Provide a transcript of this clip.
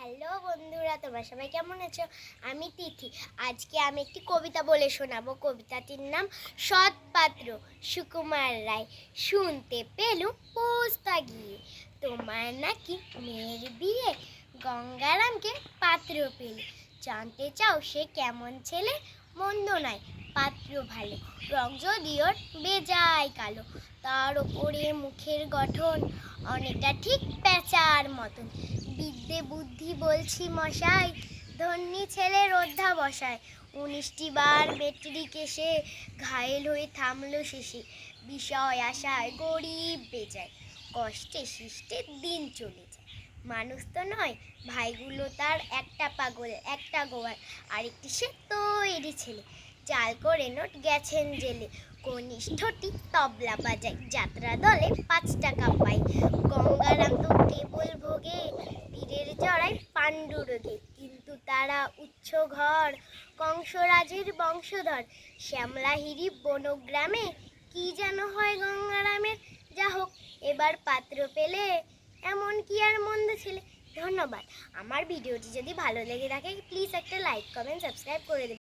Hello বন্ধুরা, তোমরা সবাই কেমন আছো? আমি তিথি। আজকে আমি একটি কবিতা বলে শোনাবো। কবিতাটির নাম সৎপাত্র। সুকুমার রায়। শুনতে পেলুম পোস্তা গিয়ে, তোমার নাকি মেয়ের বিয়ে। গঙ্গারামকে পাত্র পেলে, জানতে চাও সে কেমন ছেলে। মন্দ নয়, পাত্র ভালো, রং যদিও বেজায় কালো। তার ওপরে মুখের গঠন অনেকটা ঠিক পেঁচার মতন। বিদ্যে বুদ্ধি বলছি মশাই, ধন্যী ছেলের অধ্যাবসায়। 19টি বার মেট্রিক এসে ঘায়েল হয়ে থামলো শেষে। বিষয় আশায় গরিব বেজায়, কষ্টে শিষ্টের দিন চলে যায়। মানুষ তো নয় ভাইগুলো তার, একটা পাগল একটা গোয়ার, আরেকটি সে তৈরি ছেলে। চাল করে নোট গেছেন জেলে, কনিষ্ঠটি তবলা বাজায়, যাত্রা দলে 5 টাকা পায়। গঙ্গারাম তো কেবল ভোগে পীরের জড়ায় পাণ্ডু রোগে, কিন্তু তারা উচ্চ ঘর, কংসরাজের বংশধর। শ্যামলাহিরি বনগ্রামে কি যেন হয় গঙ্গারামের। যা হোক, এবার পাত্র পেলে, এমন কি আর মন্দ ছেলে। ধন্যবাদ। আমার ভিডিওটি যদি ভালো লেগে থাকে প্লিজ একটা লাইক কমেন্ট সাবস্ক্রাইব করে দেবেন।